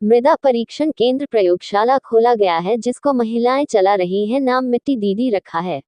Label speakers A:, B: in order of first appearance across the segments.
A: मृदा परीक्षण केंद्र प्रयोगशाला खोला गया है जिसको महिलाएं चला रही हैं। नाम मिट्टी दीदी रखा है।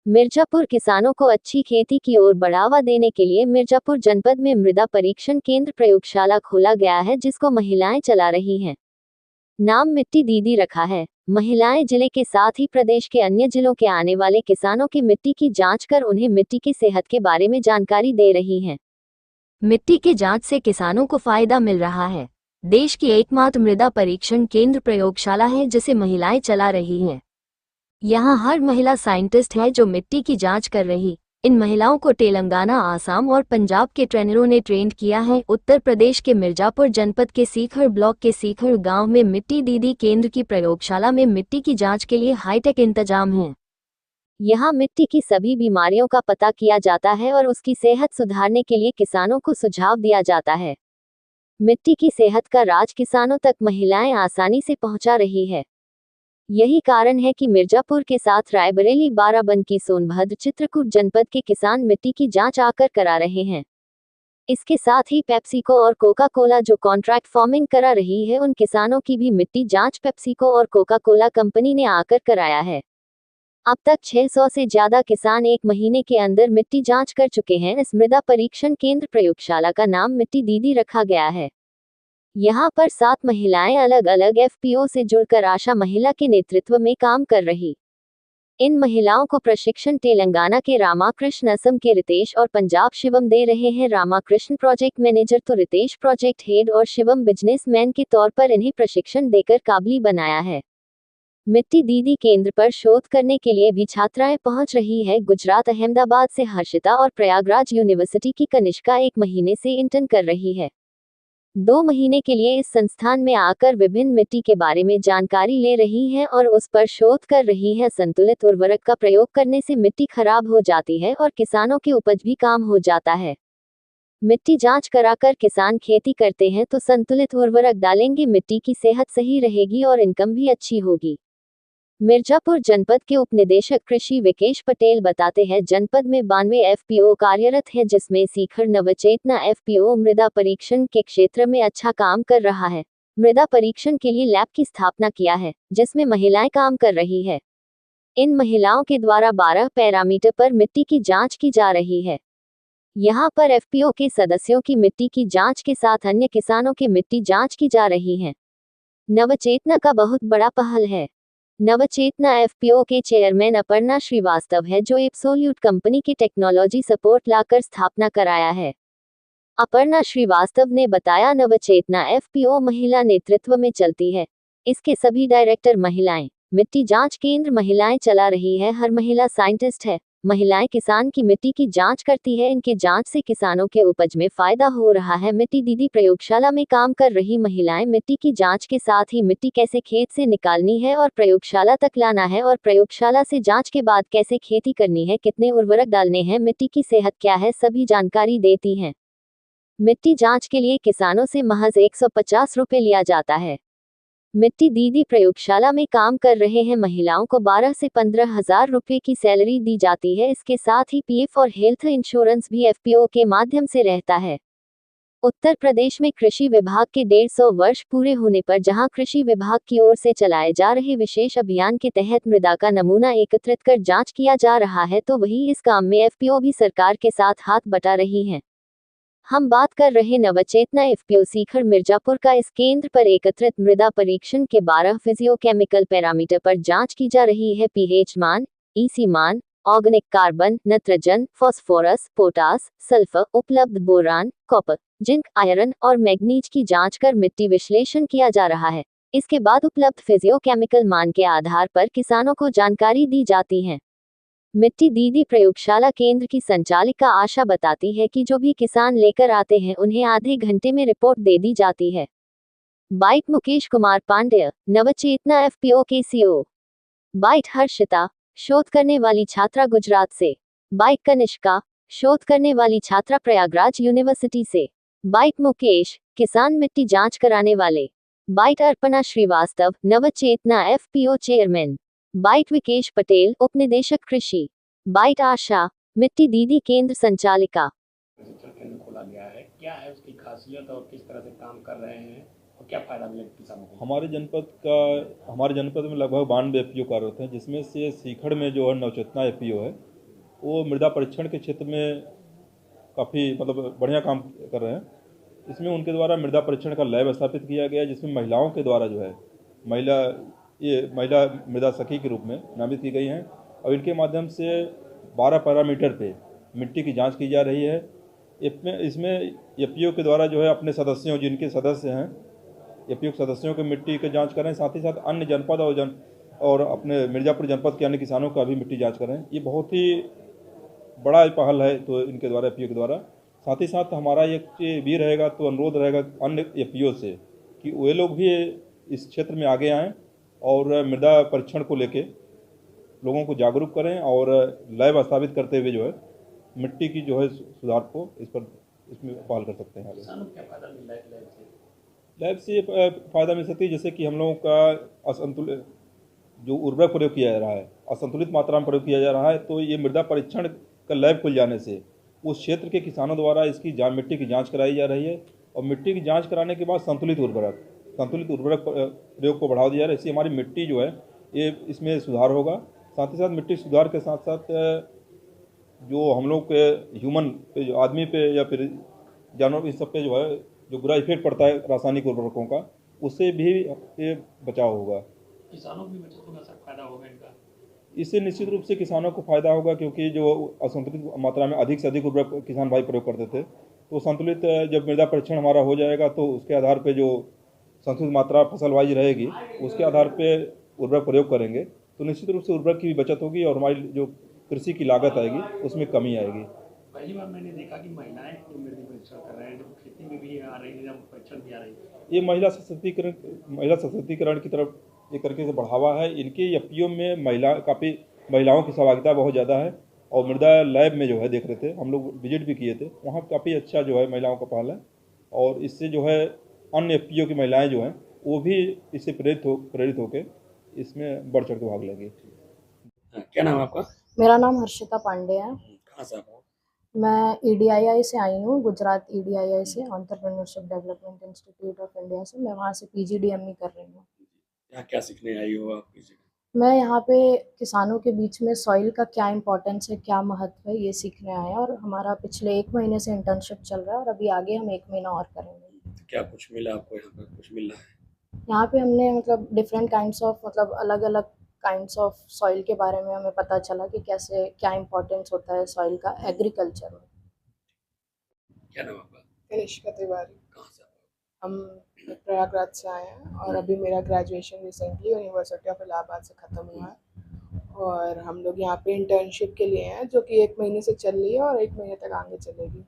A: मिर्जापुर किसानों को अच्छी खेती की ओर बढ़ावा देने के लिए मिर्जापुर जनपद में मृदा परीक्षण केंद्र प्रयोगशाला खोला गया है जिसको महिलाएं चला रही हैं। नाम मिट्टी दीदी रखा है। महिलाएं जिले के साथ ही प्रदेश के अन्य जिलों के आने वाले किसानों की मिट्टी की जांच कर उन्हें मिट्टी की सेहत के बारे में जानकारी दे रही हैं। मिट्टी की जांच से किसानों को फायदा मिल रहा है। देश की एकमात्र मृदा परीक्षण केंद्र प्रयोगशाला है जिसे महिलाएं चला रही हैं। यहाँ हर महिला साइंटिस्ट है जो मिट्टी की जांच कर रही। इन महिलाओं को तेलंगाना, आसाम और पंजाब के ट्रेनरों ने ट्रेंड किया है। उत्तर प्रदेश के मिर्जापुर जनपद के सीखर ब्लॉक के सीखर गांव में मिट्टी दीदी केंद्र की प्रयोगशाला में मिट्टी की जांच के लिए हाईटेक इंतजाम है। यहाँ मिट्टी की सभी बीमारियों का पता किया जाता है और उसकी सेहत सुधारने के लिए किसानों को सुझाव दिया जाता है। मिट्टी की सेहत का राज किसानों तक महिलाएं आसानी से पहुंचा रही है। यही कारण है कि मिर्जापुर के साथ रायबरेली, बाराबंकी, सोनभद्र, चित्रकूट जनपद के किसान मिट्टी की जांच आकर करा रहे हैं। इसके साथ ही पेप्सिको और कोका कोला जो कॉन्ट्रैक्ट फार्मिंग करा रही है, उन किसानों की भी मिट्टी जांच पेप्सिको और कोका कोला कंपनी ने आकर कराया है। अब तक 600 से ज्यादा किसान 1 महीने के अंदर मिट्टी जांच कर चुके हैं। इस मृदा परीक्षण केंद्र प्रयोगशाला का नाम मिट्टी दीदी रखा गया है। यहाँ पर 7 महिलाएं अलग अलग एफपीओ से जुड़कर आशा महिला के नेतृत्व में काम कर रही। इन महिलाओं को प्रशिक्षण तेलंगाना के रामाकृष्ण, असम के रितेश और पंजाब शिवम दे रहे हैं। रामाकृष्ण प्रोजेक्ट मैनेजर तो रितेश प्रोजेक्ट हेड और शिवम बिजनेसमैन के तौर पर इन्हें प्रशिक्षण देकर काबिल बनाया है। मिट्टी दीदी केंद्र पर शोध करने के लिए भी छात्राएं पहुंच रही है। गुजरात, अहमदाबाद से हर्षिता और प्रयागराज यूनिवर्सिटी की कनिष्का 1 महीने से इंटर्न कर रही है। 2 महीने के लिए इस संस्थान में आकर विभिन्न मिट्टी के बारे में जानकारी ले रही हैं और उस पर शोध कर रही हैं। संतुलित उर्वरक का प्रयोग करने से मिट्टी खराब हो जाती है और किसानों की उपज भी कम हो जाता है। मिट्टी जांच कराकर किसान खेती करते हैं तो संतुलित उर्वरक डालेंगे, मिट्टी की सेहत सही रहेगी और इनकम भी अच्छी होगी। मिर्जापुर जनपद के उपनिदेशक कृषि विकेश पटेल बताते हैं, जनपद में 92 एफपीओ कार्यरत हैं जिसमें सीखर नवचेतना एफपीओ मृदा परीक्षण के क्षेत्र में अच्छा काम कर रहा है। मृदा परीक्षण के लिए लैब की स्थापना किया है जिसमें महिलाएं काम कर रही है। इन महिलाओं के द्वारा 12 पैरामीटर पर मिट्टी की जांच की जा रही है। यहाँ पर एफपीओ के सदस्यों की मिट्टी की जांच के साथ अन्य किसानों की मिट्टी जांच की जा रही है। नवचेतना का बहुत बड़ा पहल है। नवचेतना एफपीओ के चेयरमैन अपर्णा श्रीवास्तव है जो एब्सोल्यूट कंपनी की टेक्नोलॉजी सपोर्ट लाकर स्थापना कराया है। अपर्णा श्रीवास्तव ने बताया, नवचेतना एफपीओ महिला नेतृत्व में चलती है। इसके सभी डायरेक्टर महिलाएं। मिट्टी जांच केंद्र महिलाएं चला रही है। हर महिला साइंटिस्ट है। महिलाएं किसान की मिट्टी की जांच करती है। इनके जांच से किसानों के उपज में फायदा हो रहा है। मिट्टी दीदी प्रयोगशाला में काम कर रही महिलाएं मिट्टी की जांच के साथ ही मिट्टी कैसे खेत से निकालनी है और प्रयोगशाला तक लाना है और प्रयोगशाला से जांच के बाद कैसे खेती करनी है, कितने उर्वरक डालने हैं, मिट्टी की सेहत क्या है, सभी जानकारी देती हैं। मिट्टी जांच के लिए किसानों से महज 150 रुपये लिया जाता है। मिट्टी दीदी प्रयोगशाला में काम कर रहे हैं महिलाओं को 12 से 15 हजार रुपये की सैलरी दी जाती है। इसके साथ ही पीएफ और हेल्थ इंश्योरेंस भी एफपीओ के माध्यम से रहता है। उत्तर प्रदेश में कृषि विभाग के 150 वर्ष पूरे होने पर जहां कृषि विभाग की ओर से चलाए जा रहे विशेष अभियान के तहत मृदा का नमूना एकत्रित कर जांच किया जा रहा है, तो वही इस काम में एफपीओ भी सरकार के साथ हाथ बटा रही हैं। हम बात कर रहे नवचेतना एफपीओ सीखर मिर्जापुर का। इस केंद्र पर एकत्रित मृदा परीक्षण के 12 फिजियोकेमिकल पैरामीटर पर जांच की जा रही है। पीएच मान, ईसी मान, ऑर्गेनिक कार्बन, नत्रजन, फास्फोरस, पोटास, सल्फर, उपलब्ध बोरान, कॉपर, जिंक, आयरन और मैग्नीज की जांच कर मिट्टी विश्लेषण किया जा रहा है। इसके बाद उपलब्ध फिजियोकेमिकल मान के आधार पर किसानों को जानकारी दी जाती है। मिट्टी दीदी प्रयोगशाला केंद्र की संचालिका आशा बताती है कि जो भी किसान लेकर आते हैं उन्हें आधे घंटे में रिपोर्ट दे दी जाती है। बाइट मुकेश कुमार पांडेय, नवचेतना एफपीओ के सीईओ। बाइट हर्षिता, शोध करने वाली छात्रा गुजरात से। बाइट कनिष्का, शोध करने वाली छात्रा प्रयागराज यूनिवर्सिटी से। बाइट मुकेश, किसान मिट्टी जांच कराने वाले। Bite Arpana Srivastava, Navchetana FPO chairman. Bite Vikesh Patel, उपनिदेशक कृषि। बाइट आशा, मिट्टी दीदी केंद्र संचालिका।
B: प्रशिक्षण केंद्र खोला गया है, क्या है उसकी खासियत और किस तरह से काम कर रहे हैं और क्या फायदा मिलेगा किसानों को?
C: हमारे जनपद में लगभग 92 एफपीओ कार्यरत हैं, जिसमें से सीखड़ में जो है नवचेतना एफपीओ है, वो मृदा परीक्षण के क्षेत्र में काफ़ी मतलब बढ़िया काम कर रहे हैं। इसमें उनके द्वारा मृदा परीक्षण का लैब स्थापित किया गया है, जिसमें महिलाओं के द्वारा जो है महिला मृदा सखी के रूप में नामित की गई हैं, और इनके माध्यम से 12 पैरामीटर पे मिट्टी की जांच की जा रही है। इसमें एफपीओ के द्वारा जो है अपने सदस्यों, जिनके सदस्य हैं, एफपीओ के सदस्यों के मिट्टी की जांच करें, साथ ही साथ अन्य जनपद और अपने मिर्ज़ापुर जनपद के अन्य किसानों का भी मिट्टी जांच करें। ये बहुत ही बड़ा पहल है तो इनके द्वारा, एफपीओ के द्वारा। साथ ही साथ हमारा एक भी रहेगा, तो अनुरोध रहेगा अन्य एफपीओ से कि वे लोग भी इस क्षेत्र में आगे आएँ और मृदा परीक्षण को लेके लोगों को जागरूक करें, और लैब स्थापित करते हुए जो है मिट्टी की जो है सुधार को इसमें पहल कर सकते हैं।
B: किसानों को क्या फायदा मिल रहा है लैब से?
C: लैब से फ़ायदा मिल सकती है, जैसे कि हम लोगों का असंतुलित जो उर्वरक प्रयोग किया जा रहा है, असंतुलित मात्रा में प्रयोग किया जा रहा है, तो ये मृदा परीक्षण का लैब खुल जाने से उस क्षेत्र के किसानों द्वारा इसकी मिट्टी की जांच कराई जा रही है, और मिट्टी की जांच कराने के बाद संतुलित उर्वरक प्रयोग को बढ़ावा दिया जा रहा है। इससे हमारी मिट्टी जो है ये इसमें सुधार होगा। साथ ही साथ मिट्टी सुधार के साथ साथ जो हम लोग के ह्यूमन पे, जो आदमी पे या फिर जानवर, इस सब पे जो है जो बुरा इफेक्ट पड़ता है रासायनिक उर्वरकों का, उससे भी ये बचाव होगा।
B: किसानों को भी बचत होगा सर, फायदा होगा इनका?
C: इससे निश्चित रूप से किसानों को फायदा होगा, क्योंकि जो असंतुलित मात्रा में अधिक से अधिक उर्वरक किसान भाई प्रयोग करते थे, तो संतुलित जब मृदा परीक्षण हमारा हो जाएगा, तो उसके आधार पे जो संतुलित मात्रा फसल वाइज रहेगी, उसके आधार पे उर्वरक प्रयोग करेंगे, तो निश्चित रूप से उर्वरक की भी बचत होगी और हमारी जो कृषि की लागत आएगी उसमें कमी आएगी।
B: पहली बार मैंने देखा कि महिलाएं जो मृदा परीक्षण कर रहे हैं, जो खेती में भी आ रही है, जब परीक्षण भी आ रही है।
C: ये महिला सशक्तिकरण की तरफ एक तरीके से बढ़ावा है। इनके एफपीओ में महिलाओं की सहभागिता बहुत ज़्यादा है, और मृदा लैब में जो है देख रहे थे, हम लोग विजिट भी किए थे, वहाँ काफ़ी अच्छा जो है महिलाओं का पहल है, और इससे जो है अन्य एफपीओ की महिलाएं जो हैं वो भी इससे प्रेरित होकर इसमें बढ़ चढ़ के भाग लेंगी।
B: क्या नाम है आपका?
D: मेरा नाम हर्षिता पांडे है।
B: कहाँ से आप?
D: मैं EDII से आई हूँ, गुजरात EDII से, entrepreneurship development institute of India से। मैं वहाँ से PGDME कर रही हूँ।
B: यहाँ क्या सीखने आई हो आप?
D: मैं यहाँ पे किसानों के बीच में सॉइल का क्या इम्पोर्टेंस है, क्या महत्व है, ये सीखने आए हैं, और हमारा पिछले 1 महीने से इंटर्नशिप चल रहा है, और अभी आगे हम 1 महीना और करेंगे।
B: क्या कुछ मिला आपको यहाँ पर? कुछ मिल रहा है
D: यहाँ पे हमने मतलब डिफरेंट काइंड्स ऑफ, मतलब अलग अलग काइंड्स ऑफ सॉइल के बारे में हमें पता चला कि कैसे क्या इम्पोर्टेंस होता है सॉइल का एग्रीकल्चर में।
B: क्या नाम आपका?
E: कनिष्का तिवारी।
B: कहाँ से आप?
E: हम प्रयागराज से आए हैं, और अभी मेरा graduation recently university of Allahabad से ख़त्म हुआ है, और हम लोग यहाँ पे इंटर्नशिप के लिए हैं, जो कि 1 महीने से चल रही है और 1 महीने तक आगे चलेगी।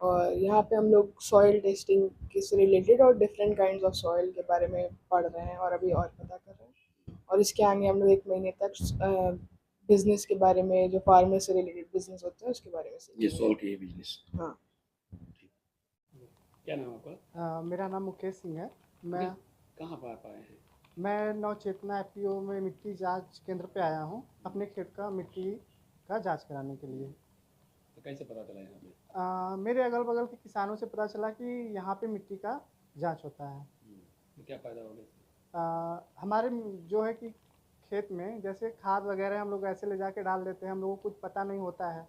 E: और यहाँ पे हम लोग सॉइल टेस्टिंग से रिलेटेड और डिफरेंट काइंड्स ऑफ सॉइल के बारे में पढ़ रहे हैं, और अभी और पता कर रहे हैं, और इसके आगे हम लोग 1 महीने तक बिजनेस के बारे में, जो फार्मर से रिलेटेड बिजनेस होते हैं उसके बारे में सीखेंगे।
B: ये सॉल्व की बिजनेस?
E: हाँ।
B: क्या नाम आपका?
F: मेरा नाम मुकेश सिंह है। मैं
B: कहाँ पर आप आए हैं?
F: मैं नवचेतना एफपीओ में मिट्टी जांच केंद्र पे आया हूँ, अपने खेत का मिट्टी का जांच कराने के लिए।
B: तो कैसे पता चला यहाँ पे?
F: मेरे अगल बगल के किसानों से पता चला कि यहाँ पे मिट्टी का जांच होता है।
B: तो क्या फ़ायदा होगा?
F: हमारे जो है कि खेत में जैसे खाद वगैरह हम लोग ऐसे ले जाके डाल देते हैं, हम लोगों को कुछ पता नहीं होता है,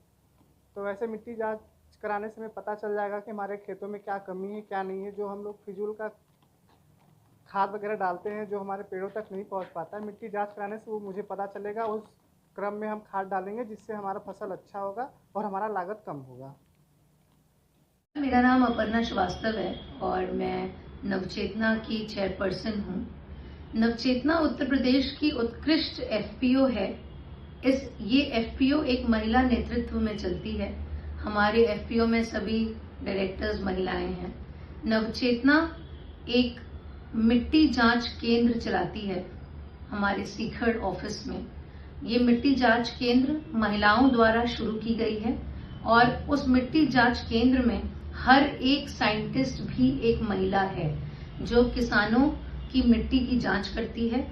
F: तो वैसे मिट्टी जांच कराने से हमें पता चल जाएगा कि हमारे खेतों में क्या कमी है, क्या नहीं है। जो हम लोग फिजूल का खाद वगैरह डालते हैं जो हमारे पेड़ों तक नहीं पहुंच पाता है, मिट्टी जांच कराने से वो मुझे पता चलेगा। उस क्रम में हम खाद डालेंगे, जिससे हमारा फसल अच्छा होगा और हमारा लागत कम होगा।
G: मेरा नाम अपर्णा श्रीवास्तव है, और मैं नवचेतना की चेयरपर्सन हूँ। नवचेतना उत्तर प्रदेश की उत्कृष्ट एफपीओ है। ये एफपीओ एक महिला नेतृत्व में चलती है। हमारे एफपीओ में सभी डायरेक्टर्स महिलाएं हैं। नवचेतना एक मिट्टी जांच केंद्र चलाती है हमारे सीखड़ ऑफिस में। ये मिट्टी जांच केंद्र महिलाओं द्वारा शुरू की गई है, और उस मिट्टी जांच केंद्र में हर एक साइंटिस्ट भी एक महिला है, जो किसानों की मिट्टी की जांच करती है,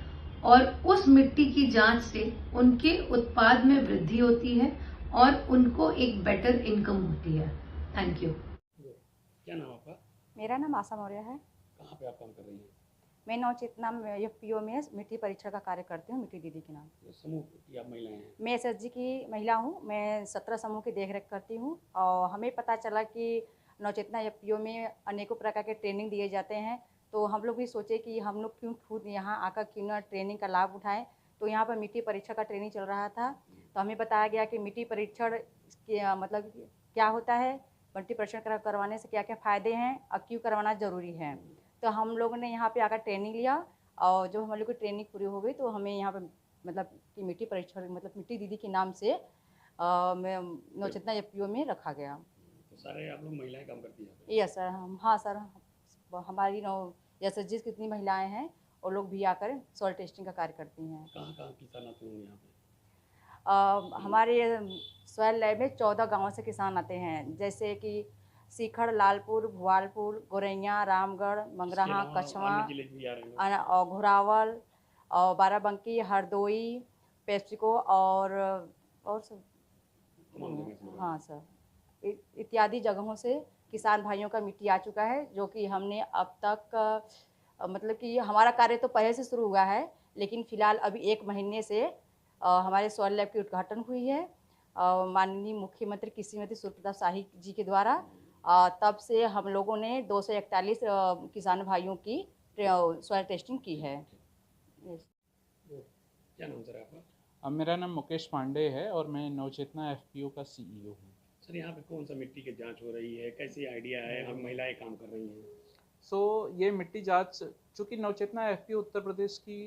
G: और उस मिट्टी की जांच से उनके उत्पाद में वृद्धि होती है और उनको एक बेटर इनकम होती है। Thank you.
B: क्या नाम आपका?
H: मेरा नाम आशा मौर्य है।
B: कहाँ पे आप काम कर रही हैं?
H: मैं नवचेतना एफपीओ में मिट्टी परीक्षण का कार्य करती हूँ, मिट्टी दीदी के नाम।
B: जो समूह की आप महिलाएं हैं,
H: मैं एसएचजी की महिला हूँ। मैं 17 समूह की देखरेख करती हूँ और हमें पता चला कि नवचेतना एफपीओ में अनेकों प्रकार के ट्रेनिंग दिए जाते हैं, तो हम लोग भी सोचे कि हम लोग क्यों खुद यहाँ आकर क्यों ना ट्रेनिंग का लाभ उठाएं। तो यहाँ पर मिट्टी परीक्षण का ट्रेनिंग चल रहा था, तो हमें बताया गया कि मिट्टी परीक्षण मतलब क्या होता है, मिट्टी परीक्षण करवाने से क्या क्या फ़ायदे हैं और क्यों करवाना ज़रूरी है। तो हम लोगों ने यहाँ पे आकर ट्रेनिंग लिया और जब हम लोग की ट्रेनिंग पूरी हो गई तो हमें यहाँ पे मतलब कि मिट्टी परीक्षण मतलब मिट्टी दीदी के नाम से मैं नवचेतना एफपीओ में रखा गया।
B: तो सारे आप लोग महिलाएं काम करती हैं?
H: यस सर, हम हाँ सर, हमारी एसएचजी कितनी महिलाएं हैं और लोग भी आकर सॉइल टेस्टिंग का कार्य करती हैं।
B: कहाँ कहाँ किसान आते होंगे यहाँ पे?
H: हमारे सॉइल लैब में 14 गाँव से किसान आते हैं, जैसे कि सीखड़, लालपुर, भुआलपुर, गोरैया, रामगढ़, मंगराहा, कछवा
B: अन्य जिले भी आ रहे हैं?
H: और घोरावल और बाराबंकी, हरदोई, पेप्सिको और सब
B: तमाम जगह से।
H: हाँ सर, इत्यादि जगहों से किसान भाइयों का मिट्टी आ चुका है, जो कि हमने अब तक मतलब कि हमारा कार्य तो पहले से शुरू हुआ है, लेकिन फ़िलहाल अभी 1 महीने से हमारे सॉइल लैब की उद्घाटन हुई है माननीय मुख्यमंत्री कृषि मंत्री सूर्य प्रताप शाही जी के द्वारा। तब से हम लोगों ने 241 किसान भाइयों की सॉइल टेस्टिंग की है।
B: क्या नाम सर आपका?
I: अब मेरा नाम मुकेश पांडे है और मैं नवचेतना एफपीओ का सीईओ हूँ।
B: सर यहाँ पे कौन सा मिट्टी की जांच हो रही है, कैसी आइडिया है, हम महिलाएं काम कर रही हैं?
I: ये मिट्टी जांच, चूँकि नवचेतना एफपीओ उत्तर प्रदेश की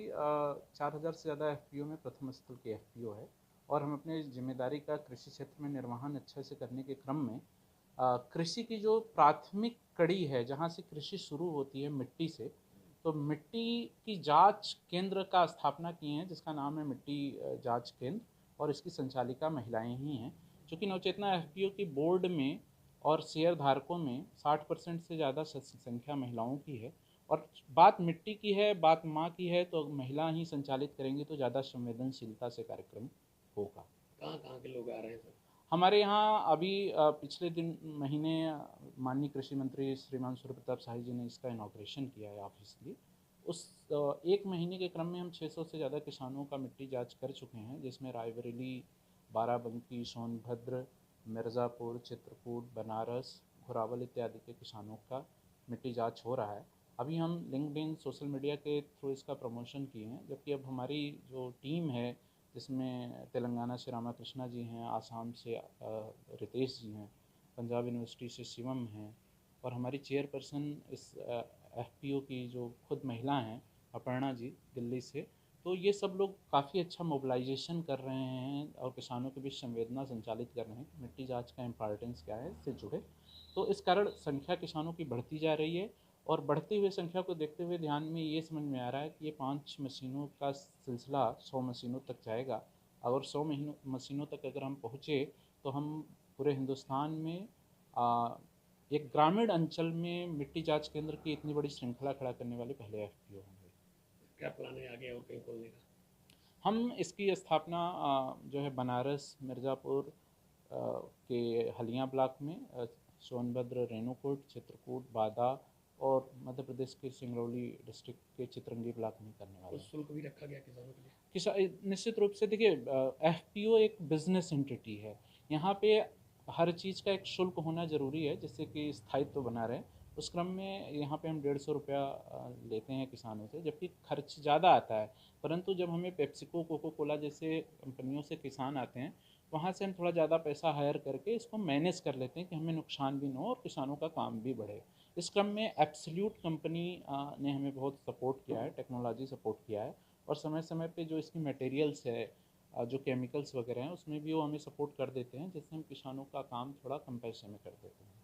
I: 4000 से ज़्यादा एफपीओ में प्रथम स्थल की एफपीओ है और हम अपने जिम्मेदारी का कृषि क्षेत्र में निर्वहन अच्छे से करने के क्रम में कृषि की जो प्राथमिक कड़ी है, जहाँ से कृषि शुरू होती है मिट्टी से, तो मिट्टी की जांच केंद्र का स्थापना किए हैं, जिसका नाम है मिट्टी जांच केंद्र, और इसकी संचालिका महिलाएं ही हैं। चूँकि नवचेतना एफपीओ की बोर्ड में और शेयर धारकों में 60% से ज़्यादा संख्या महिलाओं की है और बात मिट्टी की है, बात माँ की है, तो महिला ही संचालित करेंगी तो ज़्यादा संवेदनशीलता से कार्यक्रम होगा।
B: कहाँ कहाँ के लोग आ रहे हैं सर?
I: हमारे यहाँ अभी पिछले महीने माननीय कृषि मंत्री श्रीमान सूर्य प्रताप शाही जी ने इसका इनॉग्रेशन किया है ऑफिशियली। उस 1 महीने के क्रम में हम 600 से ज़्यादा किसानों का मिट्टी जांच कर चुके हैं, जिसमें रायबरेली, बाराबंकी, सोनभद्र, मिर्ज़ापुर, चित्रकूट, बनारस, घोरावल इत्यादि के किसानों का मिट्टी जांच हो रहा है। अभी हम लिंक्डइन सोशल मीडिया के थ्रू इसका प्रमोशन किए हैं, जबकि अब हमारी जो टीम है, जिसमें तेलंगाना से रामाकृष्णा जी हैं, आसाम से रितेश जी हैं, पंजाब यूनिवर्सिटी से शिवम हैं और हमारी चेयरपर्सन इस एफपीओ की जो खुद महिला हैं अपर्णा जी दिल्ली से, तो ये सब लोग काफ़ी अच्छा मोबिलाइजेशन कर रहे हैं और किसानों के बीच संवेदना संचालित कर रहे हैं कि मिट्टी जांच का इम्पॉर्टेंस क्या है, इससे जुड़े। तो इस कारण संख्या किसानों की बढ़ती जा रही है और बढ़ती हुई संख्या को देखते हुए ध्यान में ये समझ में आ रहा है कि ये 5 मशीनों का सिलसिला 100 मशीनों तक जाएगा। अगर 100 मशीनों तक अगर हम पहुँचे तो हम पूरे हिंदुस्तान में एक ग्रामीण अंचल में मिट्टी जांच केंद्र की इतनी बड़ी श्रृंखला खड़ा करने वाले पहले एफपीओ होंगे।
B: क्या प्लान है आगे और कहीं खोलने का?
I: हम इसकी स्थापना जो है बनारस, मिर्ज़ापुर के हलिया ब्लॉक में, सोनभद्र, रेणुकूट, चित्रकूट, बादा और मध्य प्रदेश के सिंगरौली डिस्ट्रिक्ट के चित्रंगी ब्लॉक में करने वाले हैं।
B: शुल्क भी रखा गया किसानों के लिए?
I: निश्चित रूप से देखिए, एफपीओ एक बिजनेस एंटिटी है, यहाँ पे हर चीज़ का एक शुल्क होना ज़रूरी है जिससे कि स्थायित्व बना रहे। उस क्रम में यहाँ पे हम 150 रुपया लेते हैं किसानों से, जबकि खर्च ज़्यादा आता है, परंतु जब हमें पेप्सिको, कोको कोला जैसे कंपनियों से किसान आते हैं, वहाँ से हम थोड़ा ज़्यादा पैसा हायर करके इसको मैनेज कर लेते हैं कि हमें नुकसान भी न हो और किसानों का काम भी बढ़े। इस क्रम में एब्सोल्यूट कंपनी ने हमें बहुत सपोर्ट किया है, टेक्नोलॉजी सपोर्ट किया है और समय समय पे जो इसकी मटेरियल्स है, जो केमिकल्स वगैरह हैं, उसमें भी वो हमें सपोर्ट कर देते हैं, जिससे हम किसानों का काम थोड़ा कम पैसे में कर देते हैं।